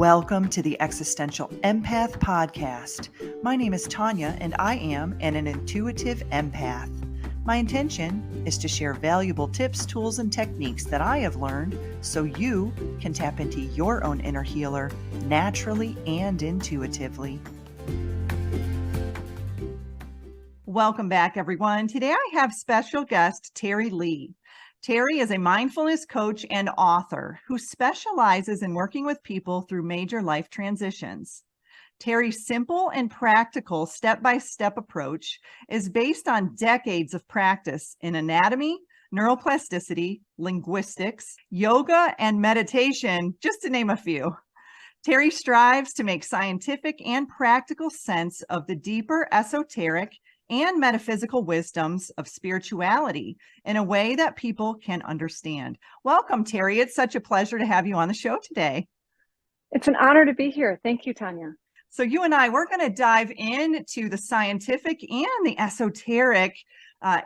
Welcome to the Existential Empath Podcast. My name is Tanya, and I am an intuitive empath. My intention is to share valuable tips, tools, and techniques that I have learned so you can tap into your own inner healer naturally and intuitively. Welcome back, everyone. Today I have special guest Teri Leigh. Teri is a mindfulness coach and author who specializes in working with people through major life transitions. Teri's simple and practical step-by-step approach is based on decades of practice in anatomy, neuro-plasticity, linguistics, yoga, and meditation, just to name a few. Teri strives to make scientific and practical sense of the deeper esoteric and metaphysical wisdoms of spirituality in a way that people can understand. Welcome, Teri. It's such a pleasure to have you on the show today. It's an honor to be here. Thank you, Tanya. So you and we're going to dive into the scientific and the esoteric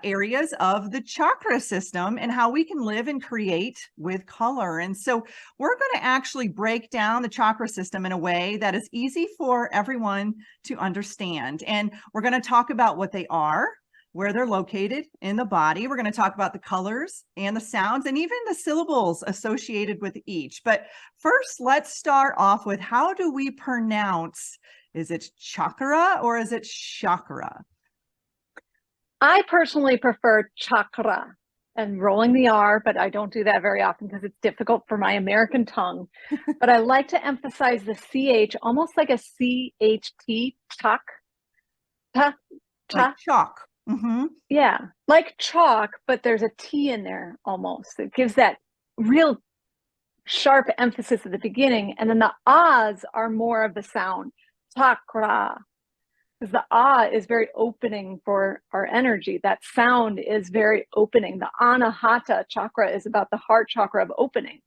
areas of the chakra system and how we can live and create with color. And so we're going to actually break down the chakra system in a way that is easy for everyone to understand. And we're going to talk about what they are, where they're located in the body. We're going to talk about the colors and the sounds and even the syllables associated with each. But first, let's start off with, how do we pronounce, is it chakra or is it chakra? I personally prefer chakra and rolling the R, but I don't do that very often because it's difficult for my American tongue. But I like to emphasize the CH, almost like a CHT, chak. Like chalk. Mm-hmm. Yeah, like chalk, but there's a T in there almost. It gives that real sharp emphasis at the beginning. And then the ahs are more of the sound, chakra. Because the ah is very opening for our energy. That sound is very opening. The anahata chakra is about the heart chakra of opening.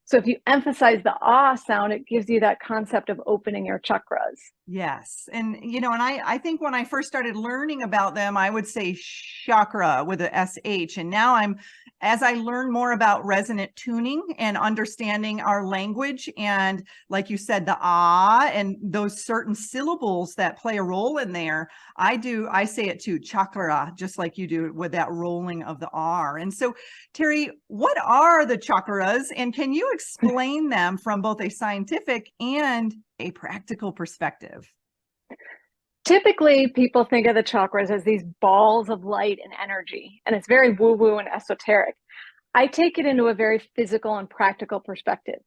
So if you emphasize the ah sound, it gives you that concept of opening your chakras. Yes. And, and I think when I first started learning about them, I would say chakra with a SH. And now as I learn more about resonant tuning and understanding our language, and like you said, the ah and those certain syllables that play a role in there, I say it too, chakra, just like you do with that rolling of the R. And so, Teri, what are the chakras, and can you explain them from both a scientific and a practical perspective? Typically, people think of the chakras as these balls of light and energy, and it's very woo-woo and esoteric. I take it into a very physical and practical perspective.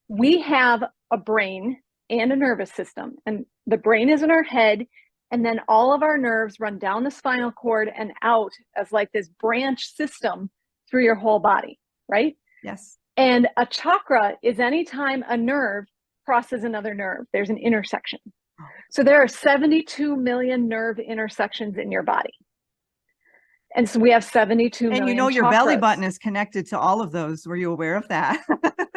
We have a brain and a nervous system, and the brain is in our head, and then all of our nerves run down the spinal cord and out as like this branch system through your whole body, right? Yes. And a chakra is anytime a nerve crosses another nerve, there's an intersection. So there are 72 million nerve intersections in your body. And so we have 72 million And your chakras. belly button is connected to all of those. Were you aware of that?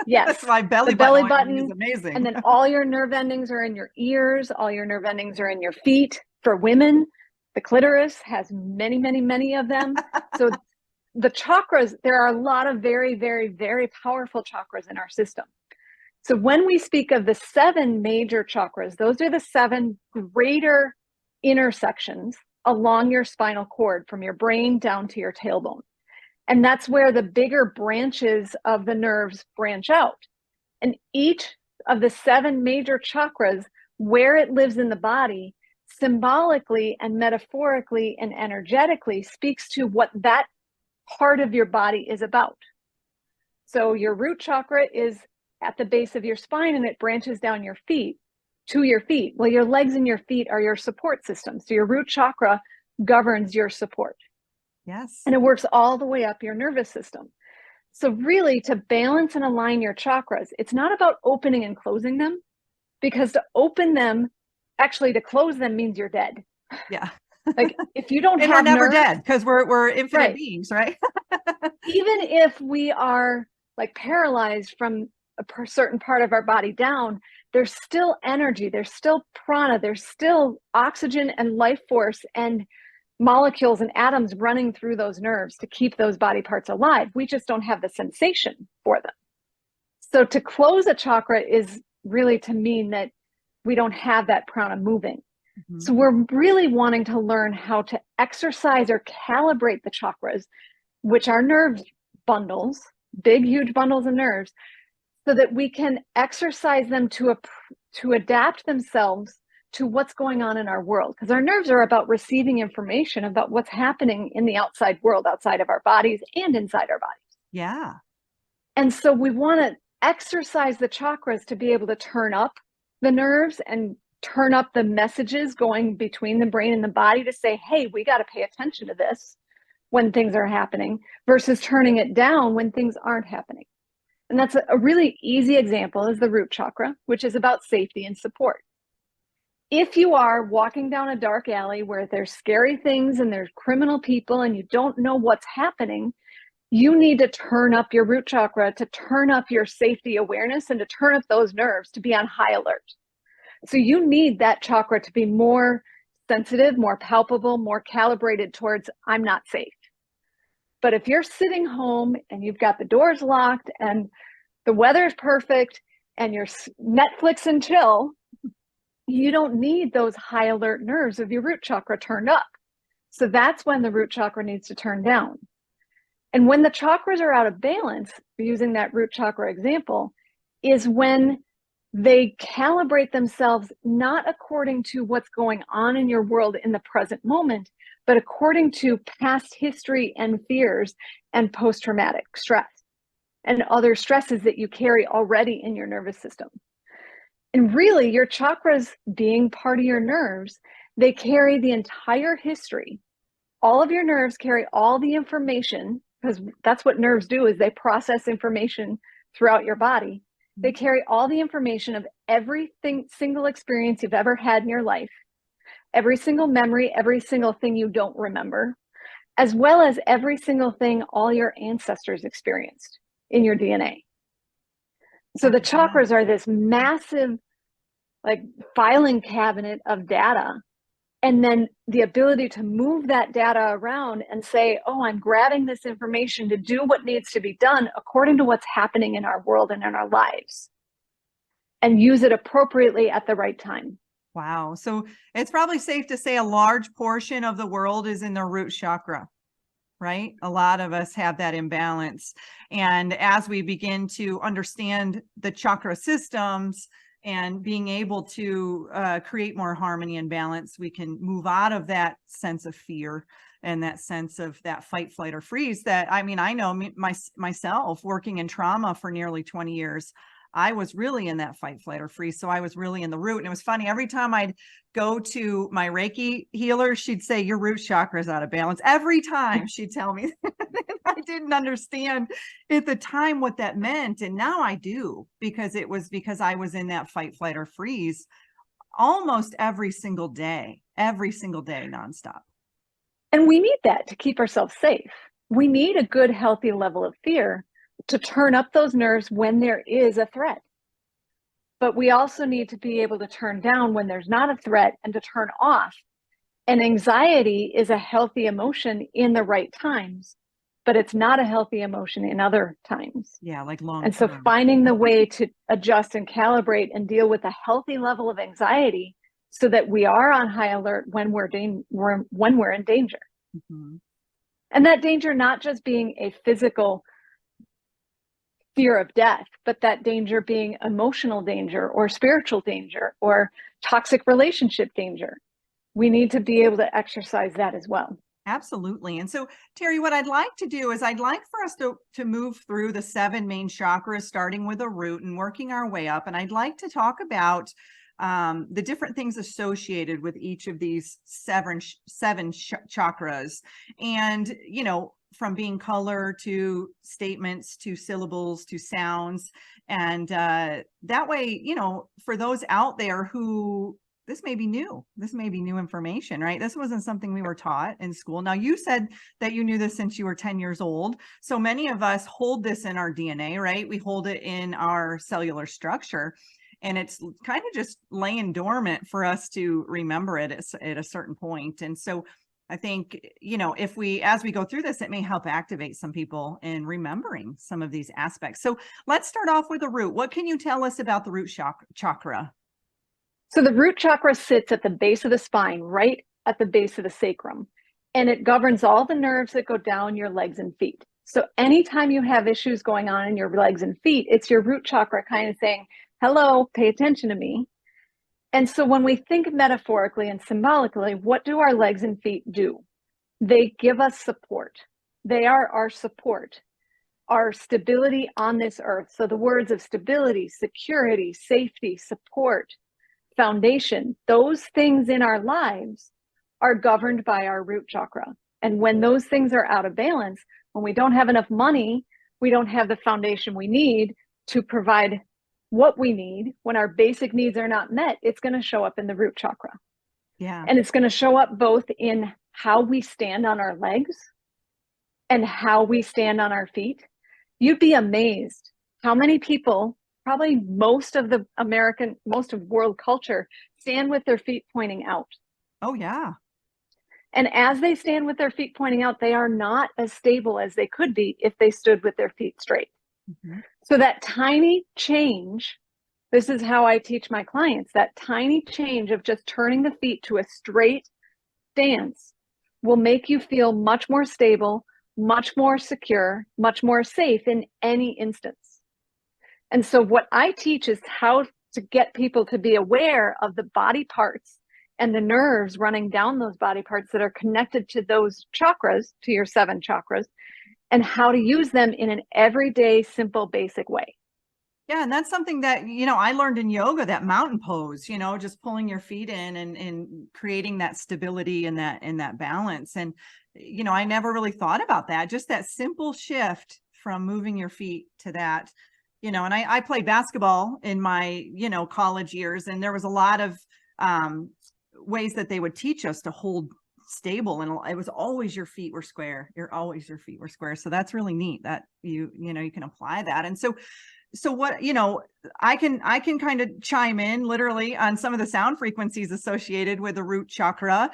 Yes. That's why belly button is amazing. And then all your nerve endings are in your ears. All your nerve endings are in your feet. For women, the clitoris has many, many, many of them. So the chakras, there are a lot of very, very, very powerful chakras in our system. So when we speak of the 7 major chakras, those are the 7 greater intersections along your spinal cord from your brain down to your tailbone. And that's where the bigger branches of the nerves branch out. And each of the 7 major chakras, where it lives in the body, symbolically and metaphorically and energetically speaks to what that part of your body is about. So your root chakra is at the base of your spine, and it branches down your feet to your feet. Well, your legs and your feet are your support system. So your root chakra governs your support. Yes. And it works all the way up your nervous system. So really, to balance and align your chakras, it's not about opening and closing them, because to open them, actually to close them means you're dead. Yeah. Like if you don't and have we're never nerves, dead, because we're infinite right, beings, right? Even if we are like paralyzed from a certain part of our body down, there's still energy, there's still prana, there's still oxygen and life force and molecules and atoms running through those nerves to keep those body parts alive. We just don't have the sensation for them. So to close a chakra is really to mean that we don't have that prana moving. Mm-hmm. So we're really wanting to learn how to exercise or calibrate the chakras, which are nerve bundles, big, huge bundles of nerves, so that we can exercise them to adapt themselves to what's going on in our world. Because our nerves are about receiving information about what's happening in the outside world, outside of our bodies and inside our bodies. Yeah. And so we want to exercise the chakras to be able to turn up the nerves and turn up the messages going between the brain and the body to say, hey, we got to pay attention to this when things are happening, versus turning it down when things aren't happening. And that's a really easy example is the root chakra, which is about safety and support. If you are walking down a dark alley where there's scary things and there's criminal people and you don't know what's happening, you need to turn up your root chakra to turn up your safety awareness and to turn up those nerves to be on high alert. So you need that chakra to be more sensitive, more palpable, more calibrated towards I'm not safe. But if you're sitting home and you've got the doors locked and the weather's perfect and you're Netflix and chill, you don't need those high alert nerves of your root chakra turned up. So that's when the root chakra needs to turn down. And when the chakras are out of balance, using that root chakra example, is when they calibrate themselves not according to what's going on in your world in the present moment, but according to past history and fears and post-traumatic stress and other stresses that you carry already in your nervous system. And really, your chakras being part of your nerves, they carry the entire history. All of your nerves carry all the information, because that's what nerves do, is they process information throughout your body. They carry all the information of everything, single experience you've ever had in your life, every single memory, every single thing you don't remember, as well as every single thing all your ancestors experienced in your DNA. So the chakras are this massive, like, filing cabinet of data. And then the ability to move that data around and say, oh, I'm grabbing this information to do what needs to be done according to what's happening in our world and in our lives, and use it appropriately at the right time. Wow. So it's probably safe to say a large portion of the world is in the root chakra, right? A lot of us have that imbalance. And as we begin to understand the chakra systems and being able to create more harmony and balance, we can move out of that sense of fear and that sense of that fight, flight, or freeze that, I mean, I know myself working in trauma for nearly 20 years, I was really in that fight, flight, or freeze. So I was really in the root. And it was funny, every time I'd go to my Reiki healer, she'd say, your root chakra is out of balance. Every time she'd tell me. I didn't understand at the time what that meant. And now I do, because it was because I was in that fight, flight, or freeze almost every single day nonstop. And we need that to keep ourselves safe. We need a good, healthy level of fear to turn up those nerves when there is a threat. But we also need to be able to turn down when there's not a threat and to turn off. And anxiety is a healthy emotion in the right times, but it's not a healthy emotion in other times. Yeah, like long And so term. finding the way to adjust and calibrate and deal with a healthy level of anxiety so that we are on high alert when we're in danger. Mm-hmm. And that danger not just being a physical fear of death, but that danger being emotional danger or spiritual danger or toxic relationship danger. We need to be able to exercise that as well. Absolutely. And so, Teri, what I'd like to do is I'd like for us to move through the 7 main chakras, starting with the root and working our way up. And I'd like to talk about the different things associated with each of these seven chakras. And, you know, from being color to statements to syllables to sounds. And that way, you know, for those out there who this may be new information, right? This wasn't something we were taught in school. Now, you said that you knew this since you were 10 years old. So many of us hold this in our DNA, right? We hold it in our cellular structure, and it's kind of just laying dormant for us to remember it at a certain point. And so I think, if as we go through this, it may help activate some people in remembering some of these aspects. So let's start off with the root. What can you tell us about the root chakra? So the root chakra sits at the base of the spine, right at the base of the sacrum, and it governs all the nerves that go down your legs and feet. So anytime you have issues going on in your legs and feet, it's your root chakra kind of saying, hello, pay attention to me. And so when we think metaphorically and symbolically, what do our legs and feet do? They give us support. They are our support, our stability on this earth. So the words of stability, security, safety, support, foundation, those things in our lives are governed by our root chakra. And when those things are out of balance, when we don't have enough money, we don't have the foundation we need to provide what we need, when our basic needs are not met, it's going to show up in the root chakra. Yeah. And it's going to show up both in how we stand on our legs and how we stand on our feet. You'd be amazed how many people, probably most of world culture, stand with their feet pointing out. Oh, yeah. And as they stand with their feet pointing out, they are not as stable as they could be if they stood with their feet straight. Mm-hmm. So that tiny change, this is how I teach my clients, that tiny change of just turning the feet to a straight stance will make you feel much more stable, much more secure, much more safe in any instance. And so what I teach is how to get people to be aware of the body parts and the nerves running down those body parts that are connected to those chakras, to your 7 chakras, and how to use them in an everyday, simple, basic way. Yeah. And that's something that, I learned in yoga, that mountain pose, just pulling your feet in and creating that stability and that balance. And, I never really thought about that, just that simple shift from moving your feet to that, and I played basketball in my, college years, and there was a lot of ways that they would teach us to hold stable, and it was always your feet were square. Your feet were square. So that's really neat that you can apply that. And so what, I can kind of chime in literally on some of the sound frequencies associated with the root chakra.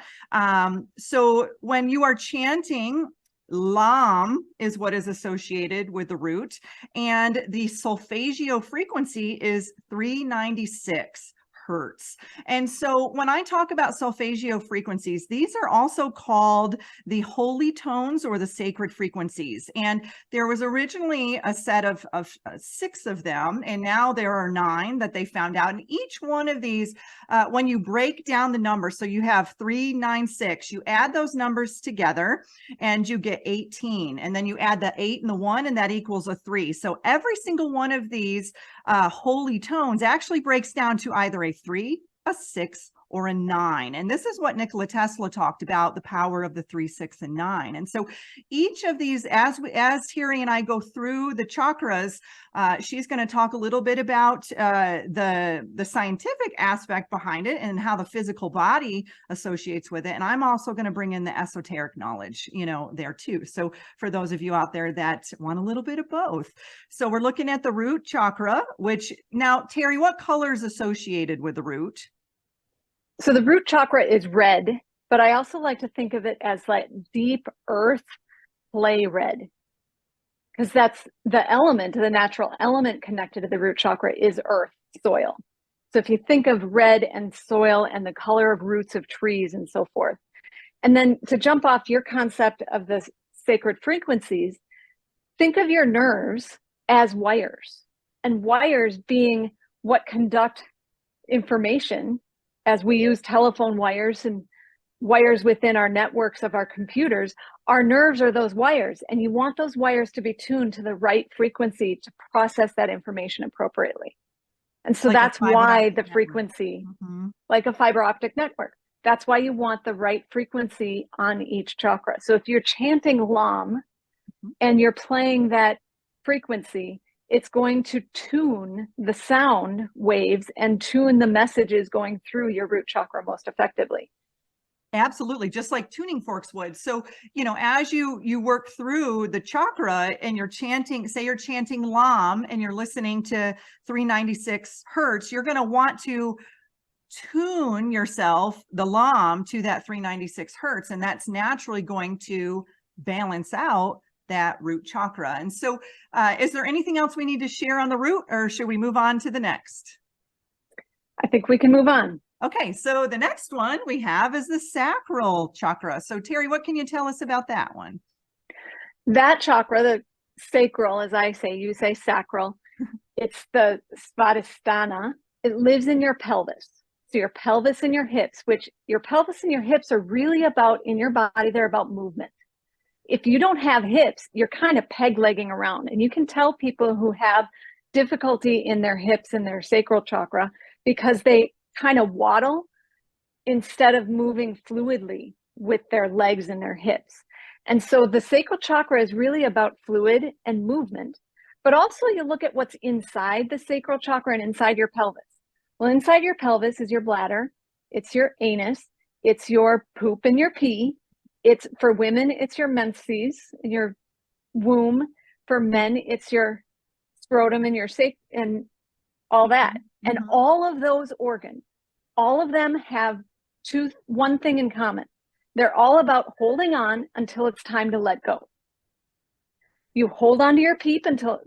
So when you are chanting, Lam is what is associated with the root, and the solfeggio frequency is 396 hertz. And so when I talk about solfeggio frequencies, these are also called the holy tones or the sacred frequencies. And there was originally a set of 6 of them, and now there are 9 that they found out. And each one of these, when you break down the numbers, so you have 396, you add those numbers together and you get 18. And then you add the 8 and the 1, and that equals a 3. So every single one of these holy tones actually breaks down to either a 3, a 6, or a 9. And this is what Nikola Tesla talked about, the power of the 3, 6, and 9. And so each of these, as Teri and I go through the chakras, she's going to talk a little bit about the scientific aspect behind it and how the physical body associates with it. And I'm also going to bring in the esoteric knowledge, there too. So for those of you out there that want a little bit of both. So we're looking at the root chakra, which now, Teri, what color is associated with the root? So the root chakra is red, but I also like to think of it as like deep earth clay red, because that's the element, the natural element connected to the root chakra is earth, soil. So if you think of red and soil and the color of roots of trees and so forth, and then to jump off your concept of the sacred frequencies, think of your nerves as wires, and wires being what conduct information. As we use telephone wires and wires within our networks of our computers, our nerves are those wires, and you want those wires to be tuned to the right frequency to process that information appropriately. And so that's why the frequency, like a fiber optic network, that's why you want the right frequency on each chakra. So if you're chanting Lam and you're playing that frequency, it's going to tune the sound waves and tune the messages going through your root chakra most effectively. Absolutely. Just like tuning forks would. So, as you work through the chakra and you're chanting, say you're chanting Lam and you're listening to 396 hertz, you're going to want to tune yourself, the LAM, to that 396 hertz, and that's naturally going to balance out that root chakra. And so is there anything else we need to share on the root, or should we move on to the next? I think we can move on. Okay, so the next one we have is the sacral chakra. So Teri, what can you tell us about that one? That chakra, the sacral, as I say, you say sacral, it's the svadhisthana. It lives in your pelvis. So your pelvis and your hips, which your pelvis and your hips are really about, in your body, they're about movement. If you don't have hips, you're kind of peg-legging around. And you can tell people who have difficulty in their hips and their sacral chakra because they kind of waddle instead of moving fluidly with their legs and their hips. And so the sacral chakra is really about fluid and movement. But also you look at what's inside the sacral chakra and inside your pelvis. Well, inside your pelvis is your bladder, it's your anus, it's your poop and your pee. It's, for women, it's your menses and your womb. For men, it's your scrotum and your and all that. And all of those organs, all of them have one thing in common. They're all about holding on until it's time to let go. You hold on to your pee until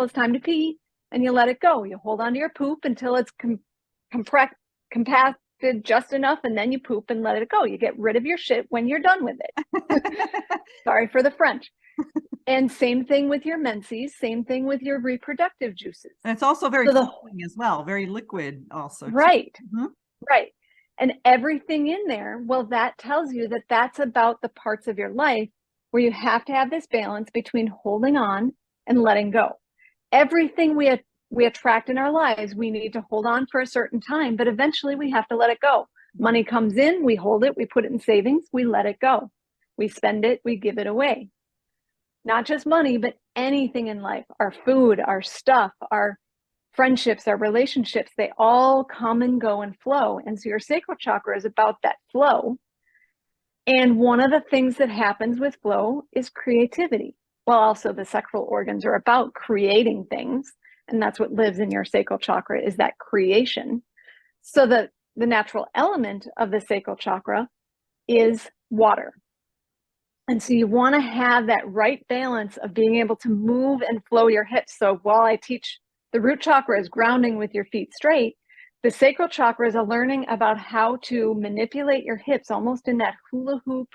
it's time to pee, and you let it go. You hold on to your poop until it's compacted just enough, and then you poop and let it go. You get rid of your shit when you're done with it. Sorry for the French. And same thing with your menses, same thing with your reproductive juices. And it's also very flowing as well, very liquid also. Right, right. And everything in there, well, that tells you that that's about the parts of your life where you have to have this balance between holding on and letting go. Everything we attract in our lives, we need to hold on for a certain time, but eventually we have to let it go. Money comes in, we hold it, we put it in savings, we let it go. We spend it, we give it away. Not just money, but anything in life, our food, our stuff, our friendships, our relationships, they all come and go and flow. And so your sacral chakra is about that flow. And one of the things that happens with flow is creativity. Well, also the sacral organs are about creating things. And that's what lives in your sacral chakra, is that creation. So the natural element of the sacral chakra is water. And so you want to have that right balance of being able to move and flow your hips. So while I teach the root chakra is grounding with your feet straight, the sacral chakra is a learning about how to manipulate your hips almost in that hula hoop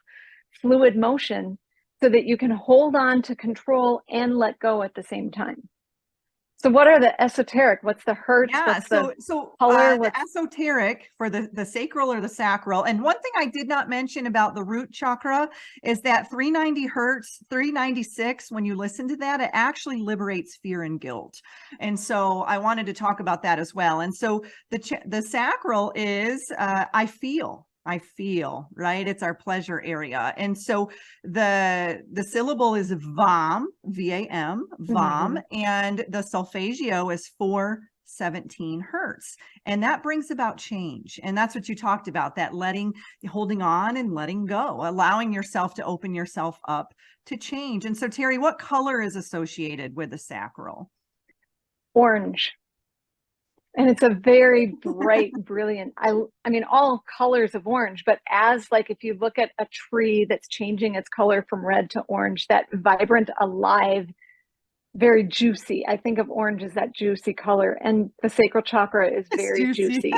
fluid motion so that you can hold on to control and let go at the same time. So what are the esoteric? What's the hertz? Yeah, what's the color? The esoteric for the sacral or the sacral. And one thing I did not mention about the root chakra is that 390 hertz, 396, when you listen to that, it actually liberates fear and guilt. And so I wanted to talk about that as well. And so the sacral is I feel, right? It's our pleasure area. And so the syllable is VAM, V-A-M, VAM, and the solfeggio is 417 hertz. And that brings about change. And that's what you talked about, that holding on and letting go, allowing yourself to open yourself up to change. And so Teri, what color is associated with the sacral? Orange. And it's a very bright, brilliant, I mean, all colors of orange, but as like, if you look at a tree that's changing its color from red to orange, that vibrant, alive, very juicy. I think of orange as that juicy color, and the sacral chakra is very juicy.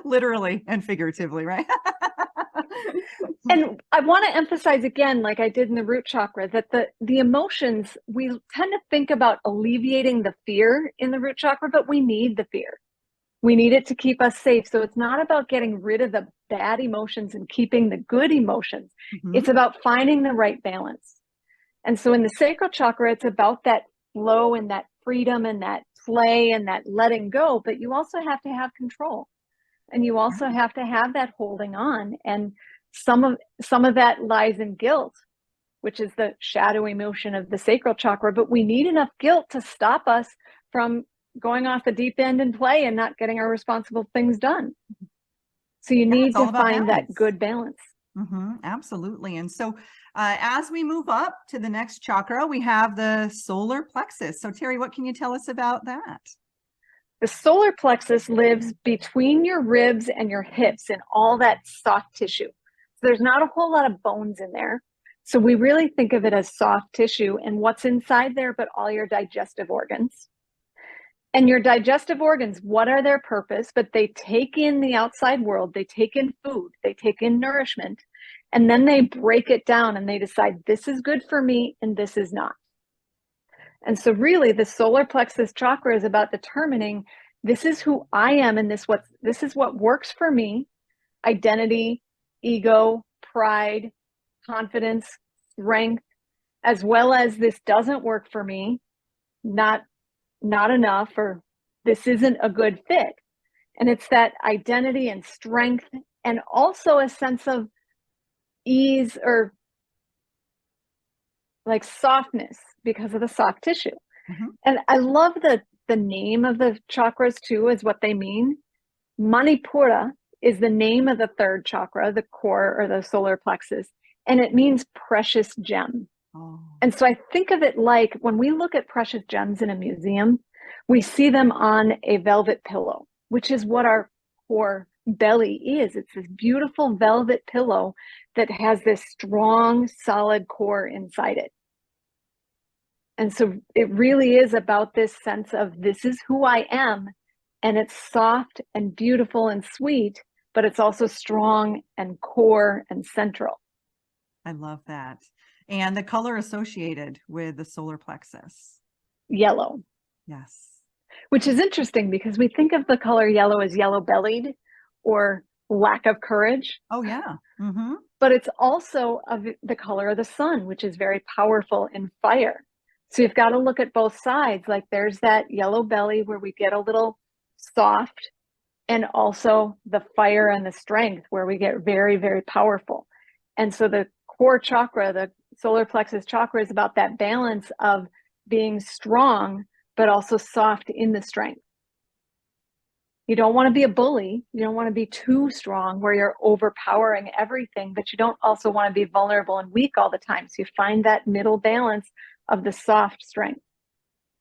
Literally and figuratively, right? And I want to emphasize again, like I did in the root chakra, that the emotions, we tend to think about alleviating the fear in the root chakra, but we need the fear. We need it to keep us safe. So it's not about getting rid of the bad emotions and keeping the good emotions. It's about finding the right balance. And so in the sacral chakra, it's about that flow and that freedom and that play and that letting go, but you also have to have control. And you also have to have that holding on. And some of that lies in guilt, which is the shadow emotion of the sacral chakra. But we need enough guilt to stop us from going off the deep end and play and not getting our responsible things done. So you need to find that good balance. Absolutely. And so as we move up to the next chakra, we have the solar plexus. So Teri, what can you tell us about that? The solar plexus lives between your ribs and your hips and all that soft tissue. So there's not a whole lot of bones in there. So we really think of it as soft tissue and what's inside there, but all your digestive organs. And your digestive organs, what are their purpose? But they take in the outside world, they take in food, they take in nourishment, and then they break it down and they decide this is good for me and this is not. And so really the solar plexus chakra is about determining this is who I am and this is what works for me. Identity, ego, pride, confidence, strength, as well as this doesn't work for me, not enough, or this isn't a good fit. And it's that identity and strength and also a sense of ease or like softness because of the soft tissue. Mm-hmm. And I love the name of the chakras too, is what they mean. Manipura is the name of the third chakra, the core or the solar plexus, and it means precious gem. Oh. And so I think of it like when we look at precious gems in a museum, we see them on a velvet pillow, which is what our core belly is. It's this beautiful velvet pillow that has this strong, solid core inside it. And so it really is about this sense of this is who I am, and it's soft and beautiful and sweet, but it's also strong and core and central. I love that. And the color associated with the solar plexus? Yellow. Yes. Which is interesting because we think of the color yellow as yellow-bellied or lack of courage. Oh, yeah. Mm-hmm. But it's also of the color of the sun, which is very powerful in fire. So you've got to look at both sides. Like there's that yellow belly where we get a little soft, and also the fire and the strength where we get very, very powerful. And so the core chakra, the solar plexus chakra, is about that balance of being strong, but also soft in the strength. You don't want to be a bully. You don't want to be too strong where you're overpowering everything, but you don't also want to be vulnerable and weak all the time. So you find that middle balance of the soft strength.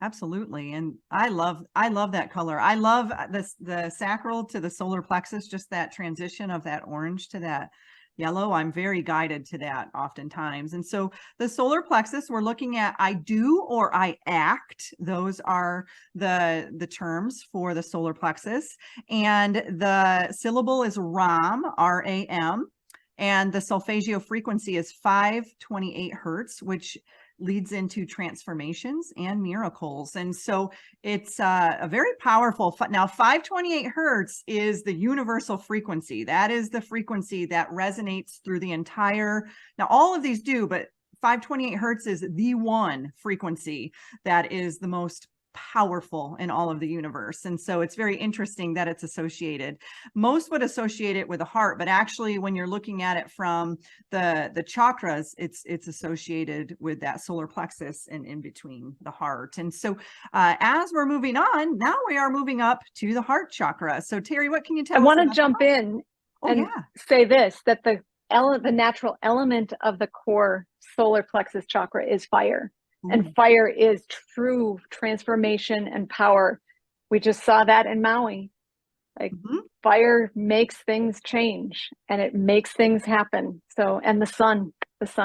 Absolutely. And I love that color. I love the sacral to the solar plexus, just that transition of that orange to that yellow. I'm very guided to that oftentimes. And so the solar plexus, we're looking at I do or I act. Those are the terms for the solar plexus. And the syllable is Ram, R-A-M. And the solfeggio frequency is 528 hertz, which leads into transformations and miracles. And so it's a very powerful, now 528 hertz is the universal frequency. That is the frequency that resonates through the entire, now all of these do, but 528 hertz is the one frequency that is the most powerful in all of the universe. And so it's very interesting that it's associated. Most would associate it with the heart, but actually when you're looking at it from the chakras, it's associated with that solar plexus and in between the heart. And so as we're moving on, now we are moving up to the heart chakra. So Teri, what can you tell us? I want to jump in and say this, that the natural element of the core solar plexus chakra is fire. And fire is true transformation and power. We just saw that in Maui. Like fire makes things change and it makes things happen. So, and the sun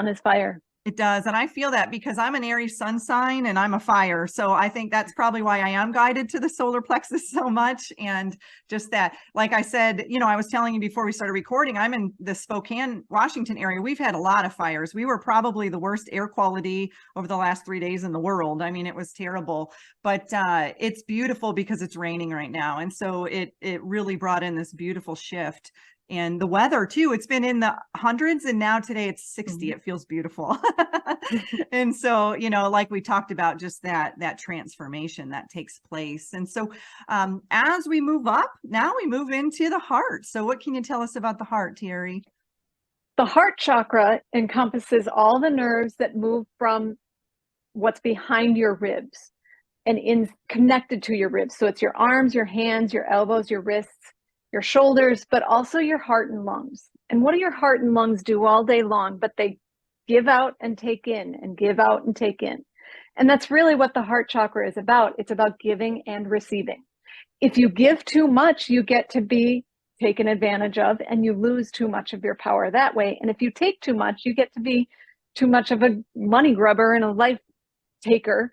is fire. It does. And I feel that because I'm an Aries sun sign and I'm a fire. So I think that's probably why I am guided to the solar plexus so much. And just that, like I said, you know, I was telling you before we started recording, I'm in the Spokane, Washington area. We've had a lot of fires. We were probably the worst air quality over the last 3 days in the world. I mean, it was terrible, but it's beautiful because it's raining right now. And so it really brought in this beautiful shift. And the weather too, it's been in the hundreds and now today it's 60. It feels beautiful. And so, you know, like we talked about, just that transformation that takes place. And so as we move up, now we move into the heart. So what can you tell us about the heart, Teri? The heart chakra encompasses all the nerves that move from what's behind your ribs and connected to your ribs. So it's your arms, your hands, your elbows, your wrists, your shoulders, but also your heart and lungs. And what do your heart and lungs do all day long? But they give out and take in and give out and take in. And that's really what the heart chakra is about. It's about giving and receiving. if you give too much, you get to be taken advantage of and you lose too much of your power that way. And if you take too much, you get to be too much of a money grubber and a life taker.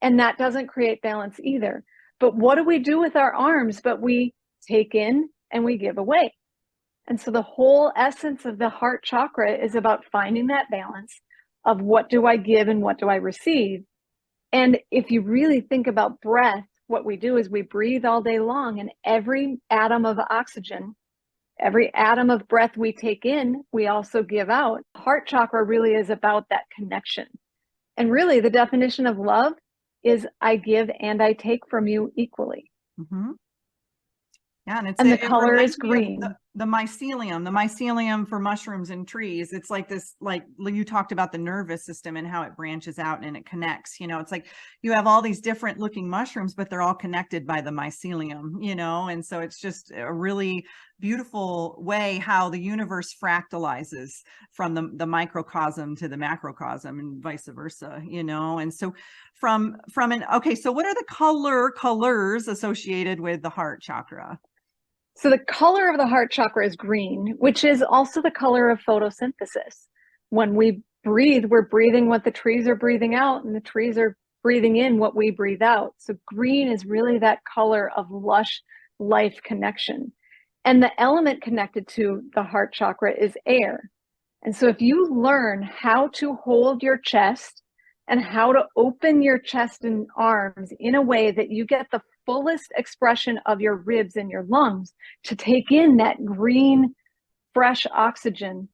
And that doesn't create balance either. But what do we do with our arms? But we take in and we give away. And so the whole essence of the heart chakra is about finding that balance of what do I give and what do I receive. And if you really think about breath, what we do is we breathe all day long, and every atom of oxygen, every atom of breath we take in, we also give out. Heart chakra really is about that connection. And really the definition of love is I give and I take from you equally. Mm-hmm. Yeah, and the color is green. The mycelium for mushrooms and trees. It's like this, like you talked about the nervous system and how it branches out and it connects. It's like you have all these different looking mushrooms, but they're all connected by the mycelium, and so it's just a really beautiful way how the universe fractalizes from the microcosm to the macrocosm and vice versa, and so so what are the colors associated with the heart chakra? So the color of the heart chakra is green, which is also the color of photosynthesis. When we breathe, we're breathing what the trees are breathing out, and the trees are breathing in what we breathe out. So green is really that color of lush life connection. And the element connected to the heart chakra is air. And so if you learn how to hold your chest and how to open your chest and arms in a way that you get the fullest expression of your ribs and your lungs to take in that green, fresh oxygen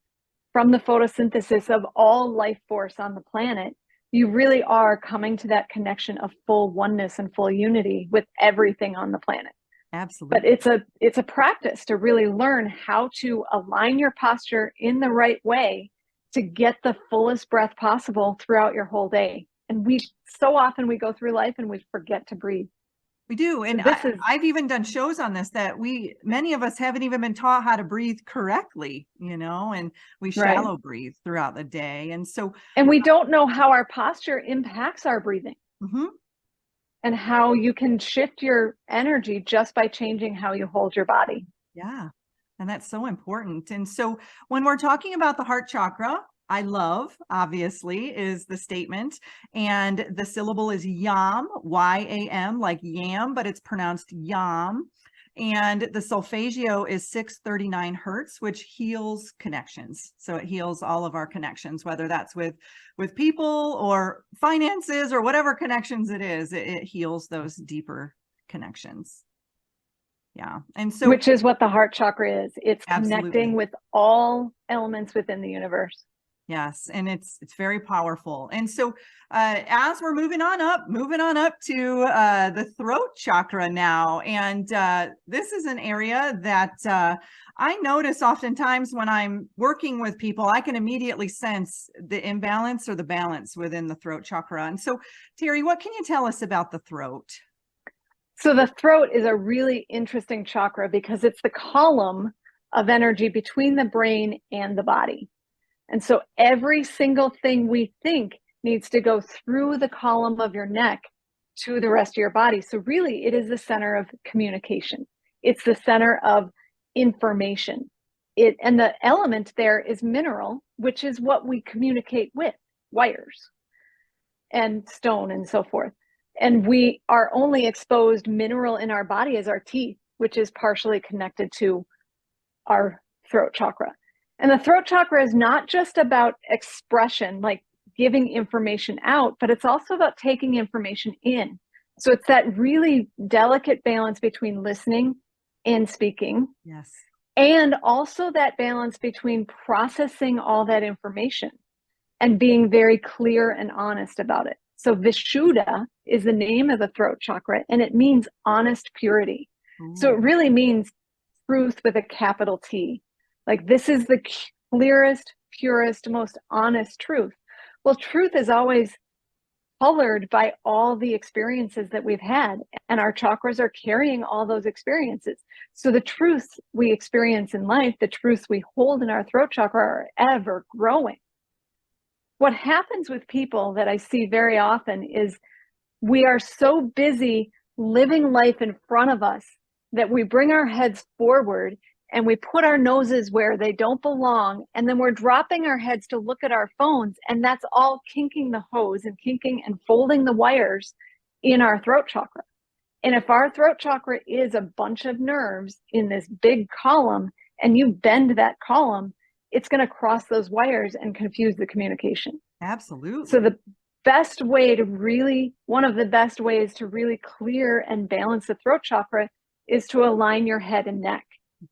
from the photosynthesis of all life force on the planet, you really are coming to that connection of full oneness and full unity with everything on the planet. Absolutely. But it's a practice to really learn how to align your posture in the right way to get the fullest breath possible throughout your whole day. And so often we go through life and we forget to breathe. We do. And I've even done shows on this that many of us haven't even been taught how to breathe correctly, and we shallow breathe throughout the day. And we don't know how our posture impacts our breathing. Mm-hmm. And how you can shift your energy just by changing how you hold your body. Yeah. And that's so important. And so when we're talking about the heart chakra, I love, obviously, is the statement. And the syllable is yam, Y-A-M, like yam, but it's pronounced yam. And the solfeggio is 639 hertz, which heals connections. So it heals all of our connections, whether that's with people or finances or whatever connections it is, it heals those deeper connections. Yeah. And so, which is what the heart chakra is. It's absolutely connecting with all elements within the universe. Yes. And it's very powerful. And so as we're moving on up to the throat chakra now, and this is an area that I notice oftentimes when I'm working with people, I can immediately sense the imbalance or the balance within the throat chakra. And so, Teri, what can you tell us about the throat? So the throat is a really interesting chakra because it's the column of energy between the brain and the body. And so every single thing we think needs to go through the column of your neck to the rest of your body. So really, it is the center of communication. It's the center of information. And the element there is mineral, which is what we communicate with, wires and stone and so forth. And we are only exposed mineral in our body as our teeth, which is partially connected to our throat chakra. And the throat chakra is not just about expression, like giving information out, but it's also about taking information in. So it's that really delicate balance between listening and speaking. Yes. And also that balance between processing all that information and being very clear and honest about it. So Vishuddha is the name of the throat chakra, and it means honest purity. Ooh. So it really means truth with a capital T. Like this is the clearest, purest, most honest truth. Well, truth is always colored by all the experiences that we've had, and our chakras are carrying all those experiences. So the truths we experience in life, the truths we hold in our throat chakra are ever growing. What happens with people that I see very often is we are so busy living life in front of us, that we bring our heads forward and we put our noses where they don't belong, and then we're dropping our heads to look at our phones, and that's all kinking the hose and kinking and folding the wires in our throat chakra. And if our throat chakra is a bunch of nerves in this big column, and you bend that column, it's going to cross those wires and confuse the communication. Absolutely. So the best way to really, one of the best ways to really clear and balance the throat chakra is to align your head and neck.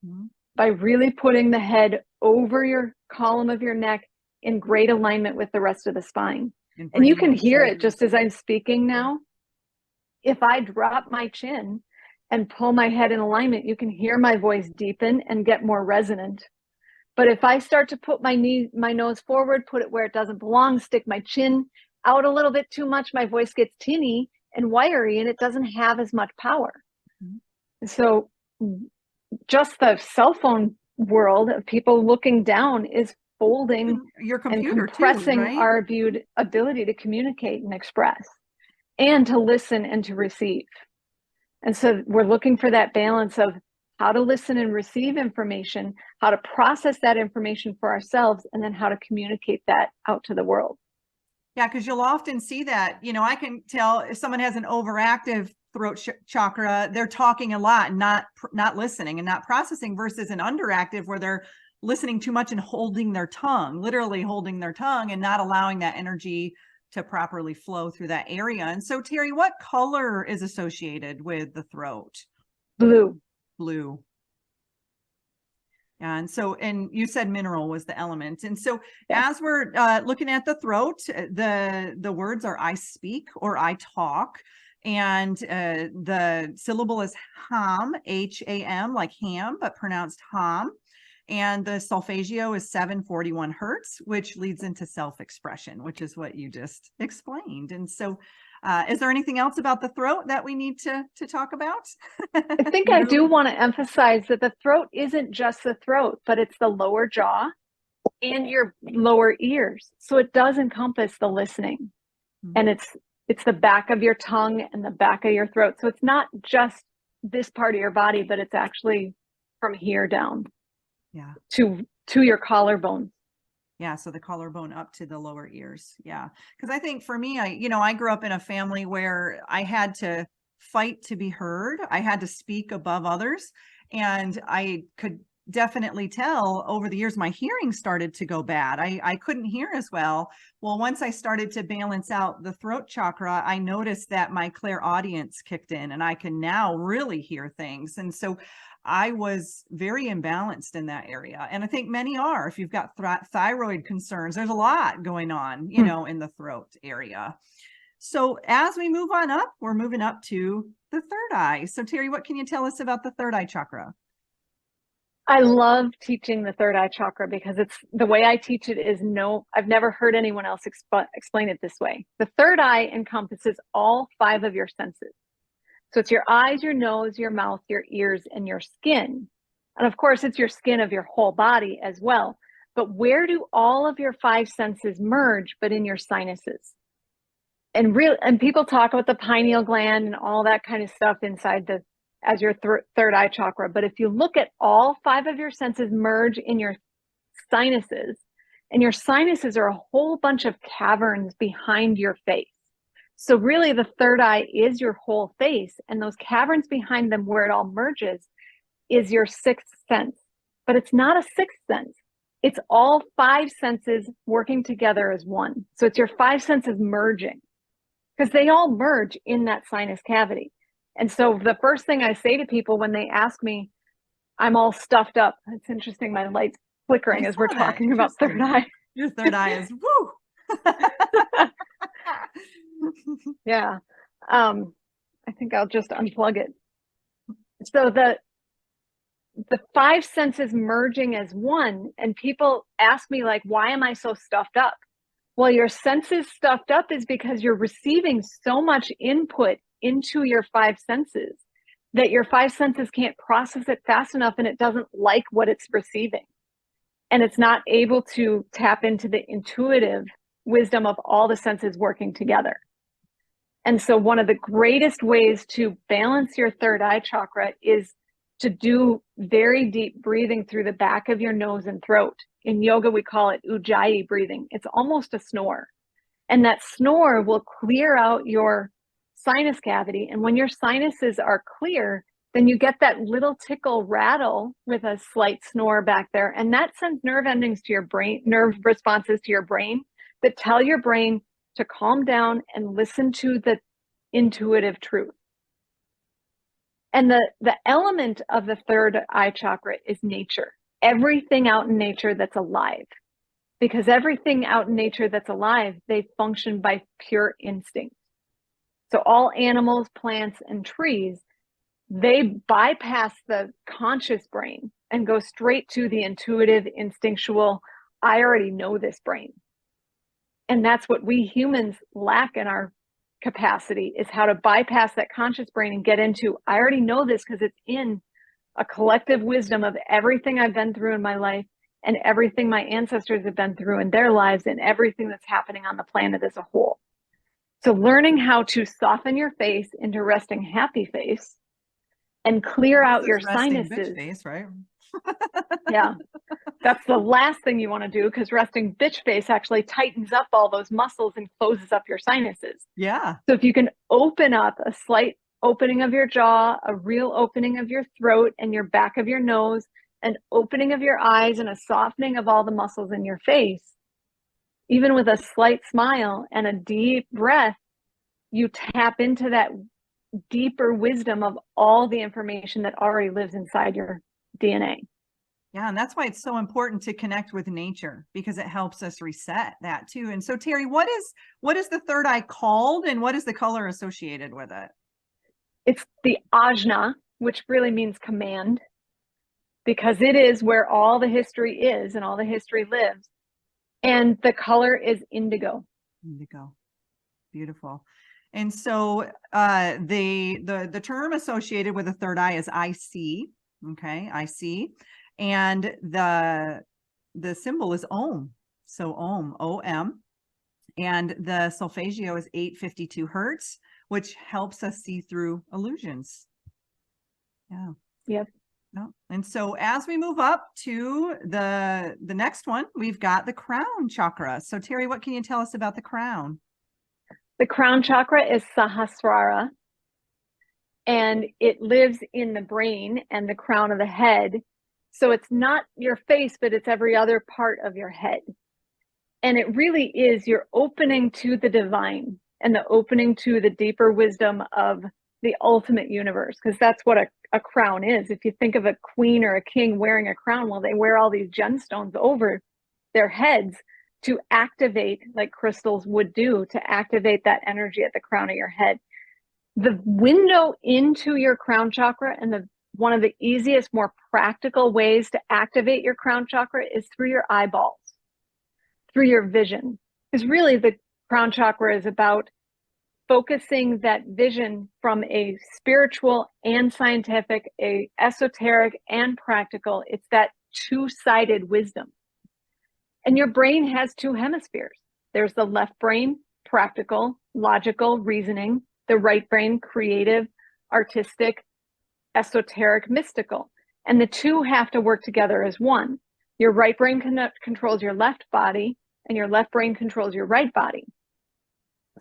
Mm-hmm. By really putting the head over your column of your neck in great alignment with the rest of the spine. And you can hear it just as I'm speaking now. If I drop my chin and pull my head in alignment, you can hear my voice deepen and get more resonant. But if I start to put my nose forward, put it where it doesn't belong, stick my chin out a little bit too much, my voice gets tinny and wiry, and it doesn't have as much power. Mm-hmm. So just the cell phone world of people looking down is folding your computer and compressing too, right? our ability to communicate and express and to listen and to receive. And so we're looking for that balance of how to listen and receive information, how to process that information for ourselves, and then how to communicate that out to the world. Yeah, because you'll often see that, I can tell if someone has an overactive throat chakra, they're talking a lot and not listening and not processing, versus an underactive where they're listening too much and holding their tongue, literally holding their tongue, and not allowing that energy to properly flow through that area. And so, Teri, what color is associated with the throat? Blue. Blue. And so, and you said mineral was the element. And so as we're looking at the throat, the words are I speak or I talk. And the syllable is ham, H-A-M, like ham, but pronounced ham. And the solfeggio is 741 hertz, which leads into self-expression, which is what you just explained. And so is there anything else about the throat that we need to talk about? I think I do want to emphasize that the throat isn't just the throat, but it's the lower jaw and your lower ears. So it does encompass the listening. Mm-hmm. And it's the back of your tongue and the back of your throat. So it's not just this part of your body, but it's actually from here down to your collarbone. Yeah. So the collarbone up to the lower ears. Yeah. Because I think for me, I grew up in a family where I had to fight to be heard. I had to speak above others. And I could definitely tell over the years, my hearing started to go bad. I couldn't hear as well. Well, once I started to balance out the throat chakra, I noticed that my clairaudience kicked in and I can now really hear things. And so I was very imbalanced in that area. And I think many are. If you've got thyroid concerns, there's a lot going on, in the throat area. So as we move on up, we're moving up to the third eye. So Teri, what can you tell us about the third eye chakra? I love teaching the third eye chakra because it's the way I teach it is I've never heard anyone else explain it this way. The third eye encompasses all 5 of your senses. So it's your eyes, your nose, your mouth, your ears, and your skin. And of course, it's your skin of your whole body as well. But where do all of your 5 senses merge but in your sinuses? And people talk about the pineal gland and all that kind of stuff inside as your third eye chakra. But if you look at all 5 of your senses merge in your sinuses, and your sinuses are a whole bunch of caverns behind your face. So really the third eye is your whole face, and those caverns behind them where it all merges is your 6th sense. But it's not a 6th sense. It's all 5 senses working together as one. So it's your 5 senses merging because they all merge in that sinus cavity. And so the first thing I say to people when they ask me, I'm all stuffed up. It's interesting. My light's flickering as we're talking about third eye. Your third eye is woo. Yeah. I think I'll just unplug it. So the 5 senses merging as one, and people ask me like, why am I so stuffed up? Well, your senses stuffed up is because you're receiving so much input into your 5 senses that your 5 senses can't process it fast enough, and it doesn't like what it's receiving. And it's not able to tap into the intuitive wisdom of all the senses working together. And so one of the greatest ways to balance your third eye chakra is to do very deep breathing through the back of your nose and throat. In yoga, we call it ujjayi breathing. It's almost a snore. And that snore will clear out your sinus cavity. And when your sinuses are clear, then you get that little tickle rattle with a slight snore back there. And that sends nerve endings to your brain, nerve responses to your brain that tell your brain to calm down and listen to the intuitive truth. And the element of the third eye chakra is nature. Everything out in nature that's alive. Because everything out in nature that's alive, they function by pure instinct. So all animals, plants, and trees, they bypass the conscious brain and go straight to the intuitive, instinctual, I already know this brain. And that's what we humans lack in our capacity, is how to bypass that conscious brain and get into, I already know this because it's in a collective wisdom of everything I've been through in my life and everything my ancestors have been through in their lives and everything that's happening on the planet as a whole. So learning how to soften your face into resting happy face and clear out your sinuses. Bitch face, right? Yeah. That's the last thing you want to do, because resting bitch face actually tightens up all those muscles and closes up your sinuses. Yeah. So if you can open up a slight opening of your jaw, a real opening of your throat and your back of your nose, an opening of your eyes and a softening of all the muscles in your face, even with a slight smile and a deep breath, you tap into that deeper wisdom of all the information that already lives inside your DNA. Yeah, and that's why it's so important to connect with nature, because it helps us reset that too. And so, Teri, what is the third eye called, and what is the color associated with it? It's the ajna, which really means command, because it is where all the history is and all the history lives. And the color is indigo. Indigo. Beautiful. And so the term associated with the third eye is I see. Okay, I see. And the symbol is Om. So Om, O-M. And the solfeggio is 852 hertz, which helps us see through illusions. Yeah. Yep. No. And so as we move up to the next one, we've got the crown chakra. So Teri, what can you tell us about the crown? The crown chakra is Sahasrara, and it lives in the brain and the crown of the head. So it's not your face, but it's every other part of your head. And it really is your opening to the divine and the opening to the deeper wisdom of the ultimate universe, because that's what a crown is. If you think of a queen or a king wearing a crown, well, they wear all these gemstones over their heads to activate, like crystals would do, to activate that energy at the crown of your head. The window into your crown chakra, and one of the easiest, more practical ways to activate your crown chakra, is through your eyeballs, through your vision. Because really the crown chakra is about focusing that vision from a spiritual and scientific, a esoteric and practical. It's that two-sided wisdom. And your brain has two hemispheres. There's the left brain, practical, logical, reasoning. The right brain, creative, artistic, esoteric, mystical. And the two have to work together as one. Your right brain controls your left body, and your left brain controls your right body.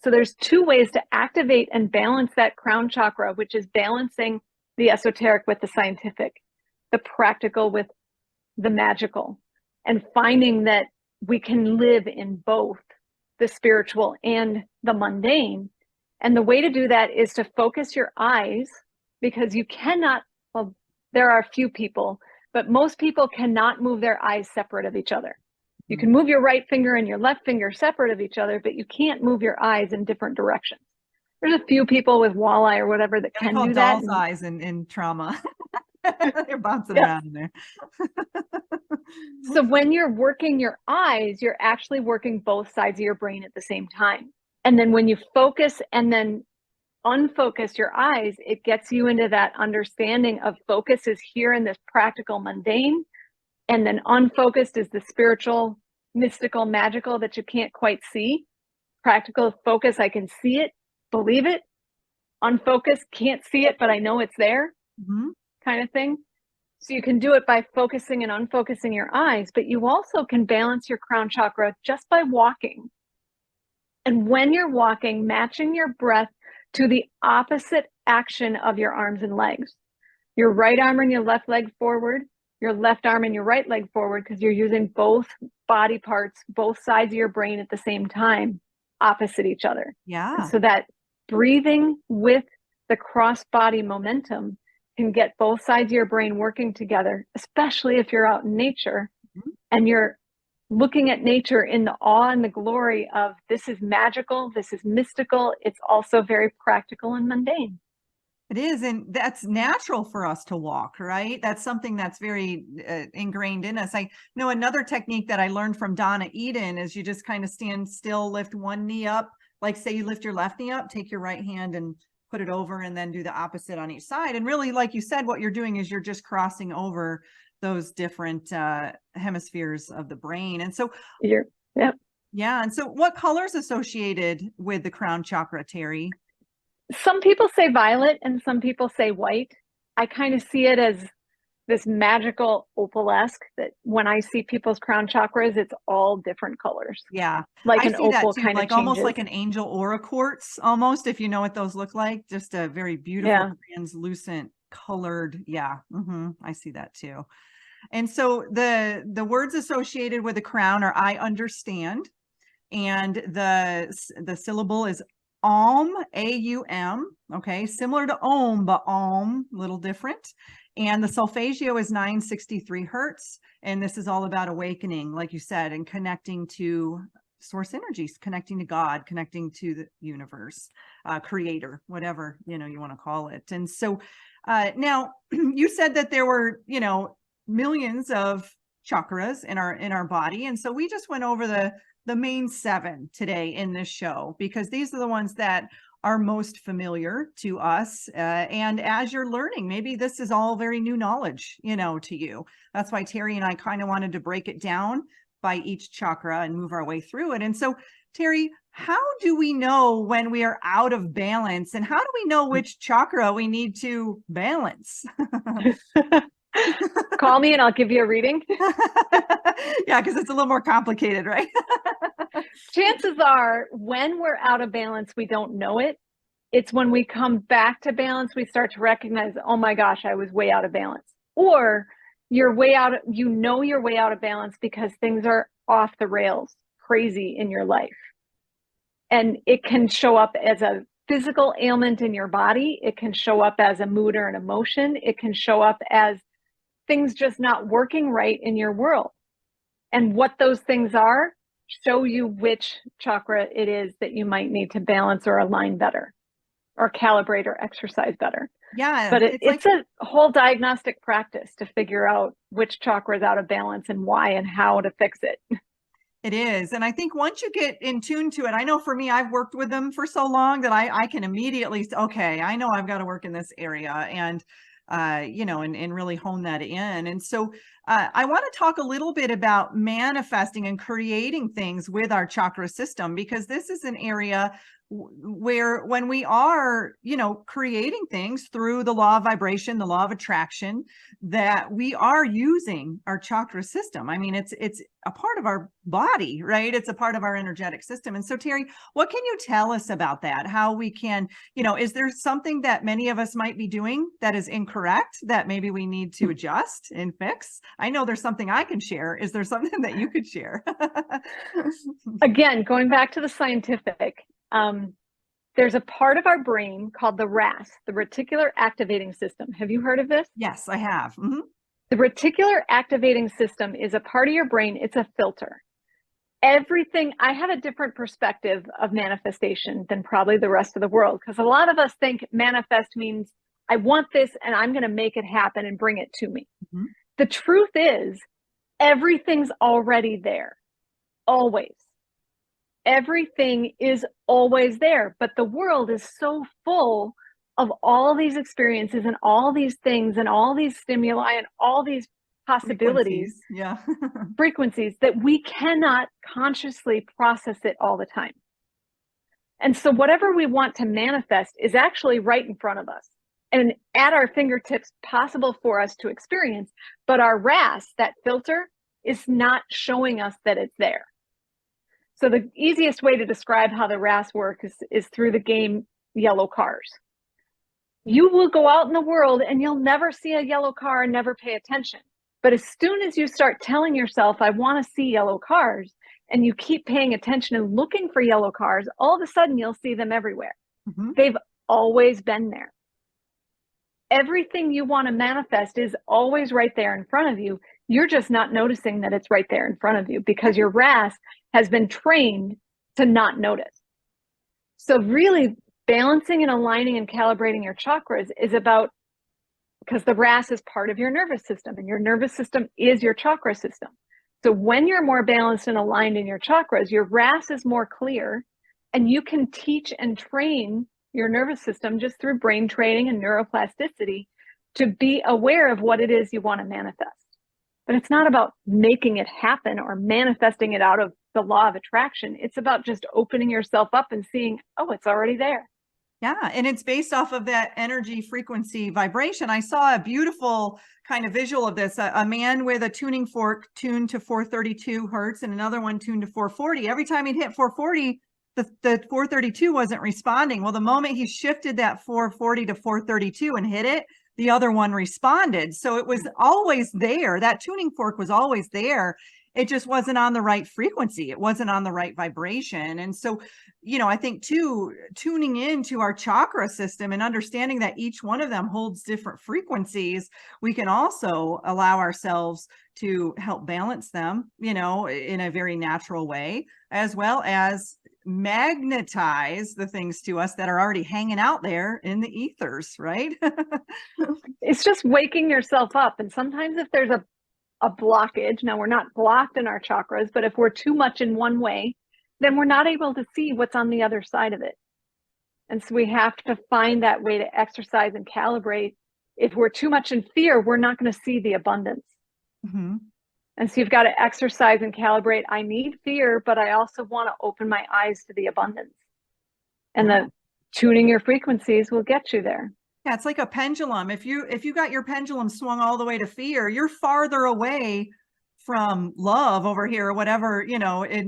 So there's two ways to activate and balance that crown chakra, which is balancing the esoteric with the scientific, the practical with the magical, and finding that we can live in both the spiritual and the mundane. And the way to do that is to focus your eyes, because you cannot, well, there are a few people, but most people cannot move their eyes separate of each other. You can move your right finger and your left finger separate of each other, but you can't move your eyes in different directions. There's a few people with walleye or whatever that can do that. Doll's eyes in trauma. They're bouncing around in there. So when you're working your eyes, you're actually working both sides of your brain at the same time. And then when you focus and then unfocus your eyes, it gets you into that understanding of focus is here in this practical mundane, and then unfocused is the spiritual, mystical, magical that you can't quite see. Practical focus, I can see it. believe it, unfocused, can't see it, but I know it's there, Mhm. kind of thing. So you can do it by focusing and unfocusing your eyes, but you also can balance your crown chakra just by walking. And when you're walking, matching your breath to the opposite action of your arms and legs. Your right arm and your left leg forward, your left arm and your right leg forward, because you're using both body parts, both sides of your brain at the same time, opposite each other. And Yeah. so that breathing with the cross body momentum can get both sides of your brain working together, especially if you're out in nature Mhm. and you're looking at nature in the awe and the glory of this is magical, this is mystical, it's also very practical and mundane. It is, and that's natural for us to walk, right? That's something that's very ingrained in us. I know another technique that I learned from Donna Eden is you just kind of stand still, lift one knee up, like say you lift your left knee up, take your right hand and put it over, and then do the opposite on each side. And really, like you said, what you're doing is you're just crossing over those different hemispheres of the brain. And so, Yep. yeah. And so what colors associated with the crown chakra, Teri? Some people say violet and some people say white. I kind of see it as this magical opalesque that when I see people's crown chakras, it's all different colors. Yeah, Like I an see that opal too, kind of like almost changes. like an angel aura quartz, almost, if you know what those look like, just a very beautiful, Yeah. translucent, colored. Yeah, I see that too. And so the words associated with the crown are I understand, and the syllable is Aum, A-U-M, okay, similar to Om, but Aum, a little different. And the solfeggio is 963 hertz. And this is all about awakening, like you said, and connecting to source energies, connecting to God, connecting to the universe, creator, whatever, you want to call it. And so now you said that there were, millions of chakras in our body. And so we just went over the main 7 today in this show, because these are the ones that are most familiar to us. And as you're learning, maybe this is all very new knowledge, to you. That's why Teri and I kind of wanted to break it down by each chakra and move our way through it. And so, Teri, how do we know when we are out of balance, and how do we know which chakra we need to balance? Call me and I'll give you a reading. Yeah, because it's a little more complicated, right? Chances are when we're out of balance, we don't know it. It's when we come back to balance, we start to recognize, oh my gosh, I was way out of balance. Or you're way out, you're way out of balance because things are off the rails, crazy in your life. And it can show up as a physical ailment in your body. It can show up as a mood or an emotion. It can show up as things just not working right in your world. And what those things are show you which chakra it is that you might need to balance or align better or calibrate or exercise better. Yeah, But it's it's like a whole diagnostic practice to figure out which chakra is out of balance and why and how to fix it. it is. And I think once you get in tune to it, I know for me, I've worked with them for so long that I can immediately say, okay, I know I've got to work in this area, and and really hone that in. And so I want to talk a little bit about manifesting and creating things with our chakra system, because this is an area where when we are, creating things through the law of vibration, the law of attraction, that we are using our chakra system. I mean, it's a part of our body, right? It's a part of our energetic system. And so, Teri, what can you tell us about that? How we can, is there something that many of us might be doing that is incorrect that maybe we need to adjust and fix? I know there's something I can share. Is there something that you could share? Again, going back to the scientific, there's a part of our brain called the RAS, the reticular activating system. Have you heard of this? Yes, I have. The reticular activating system is a part of your brain. It's a filter. Everything, I have a different perspective of manifestation than probably the rest of the world, because a lot of us think manifest means I want this and I'm going to make it happen and bring it to me. The truth is, everything's already there, always. Everything is always there, but the world is so full of all these experiences and all these things and all these stimuli and all these possibilities, frequencies that we cannot consciously process it all the time. And so whatever we want to manifest is actually right in front of us and at our fingertips, possible for us to experience. But our RAS, that filter, is not showing us that it's there. So the easiest way to describe how the RAS works is through the game Yellow Cars. You will go out in the world and you'll never see a yellow car and never pay attention. But as soon as you start telling yourself, I want to see yellow cars, and you keep paying attention and looking for yellow cars, all of a sudden you'll see them everywhere. Mm-hmm. They've always been there. Everything you want to manifest is always right there in front of you. You're just not noticing that it's right there in front of you because your RAS has been trained to not notice. So really balancing and aligning and calibrating your chakras is about, because the RAS is part of your nervous system, and your nervous system is your chakra system. So when you're more balanced and aligned in your chakras, your RAS is more clear, and you can teach and train your nervous system just through brain training and neuro-plasticity to be aware of what it is you want to manifest. But it's not about making it happen or manifesting it out of the law of attraction. It's about just opening yourself up and seeing, oh, it's already there. Yeah. And it's based off of that energy, frequency, vibration. I saw a beautiful kind of visual of this, a man with a tuning fork tuned to 432 hertz and another one tuned to 440. Every time he'd hit 440, the 432 wasn't responding. Well, the moment he shifted that 440 to 432 and hit it, the other one responded. So it was always there. That tuning fork was always there. It just wasn't on the right frequency. It wasn't on the right vibration. And so, I think too, tuning into our chakra system and understanding that each one of them holds different frequencies, we can also allow ourselves to help balance them, in a very natural way, as well as magnetize the things to us that are already hanging out there in the ethers, right? It's just waking yourself up. And sometimes if there's a blockage, now we're not blocked in our chakras, but if we're too much in one way, then we're not able to see what's on the other side of it. And so we have to find that way to exercise and calibrate. If we're too much in fear, we're not going to see the abundance. Mm-hmm. And so you've got to exercise and calibrate. I need fear, but I also want to open my eyes to the abundance. And the tuning your frequencies will get you there. Yeah, it's like a pendulum. If you got your pendulum swung all the way to fear, you're farther away from love over here or whatever,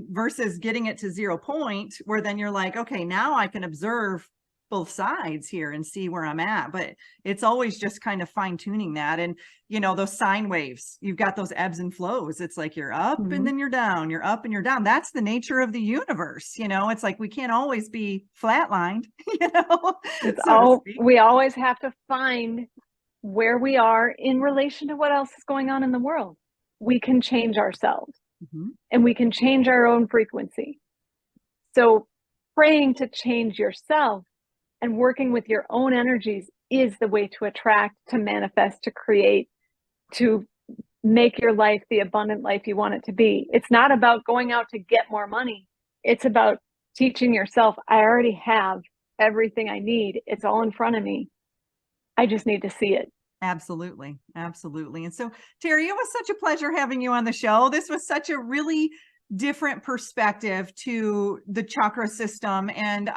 versus getting it to 0 point, where then you're like, okay, now I can observe both sides here and see where I'm at. But it's always just kind of fine tuning that. And, those sine waves, you've got those ebbs and flows. It's like you're up mm-hmm. and then you're down, you're up and you're down. That's the nature of the universe. It's like we can't always be flatlined, we always have to find where we are in relation to what else is going on in the world. We can change ourselves mm-hmm. and we can change our own frequency. So praying to change yourself and working with your own energies is the way to attract, to manifest, to create, to make your life the abundant life you want it to be. It's not about going out to get more money. It's about teaching yourself, I already have everything I need. It's all in front of me. I just need to see it. Absolutely. Absolutely. And so, Teri, it was such a pleasure having you on the show. This was such a really different perspective to the chakra system. And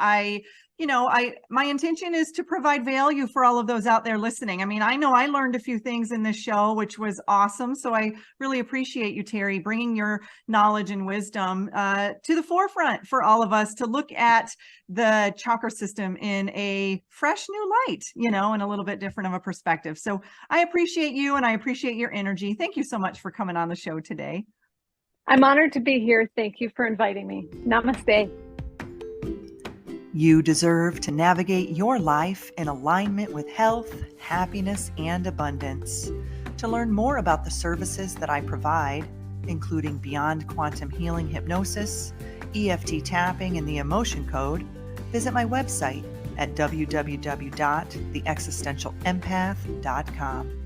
my intention is to provide value for all of those out there listening. I mean, I know I learned a few things in this show, which was awesome. So I really appreciate you, Teri, bringing your knowledge and wisdom to the forefront for all of us to look at the chakra system in a fresh new light, and a little bit different of a perspective. So I appreciate you and I appreciate your energy. Thank you so much for coming on the show today. I'm honored to be here. Thank you for inviting me. Namaste. You deserve to navigate your life in alignment with health, happiness, and abundance. To learn more about the services that I provide, including Beyond Quantum Healing Hypnosis, EFT tapping, and the Emotion Code, visit my website at www.theexistentialempath.com.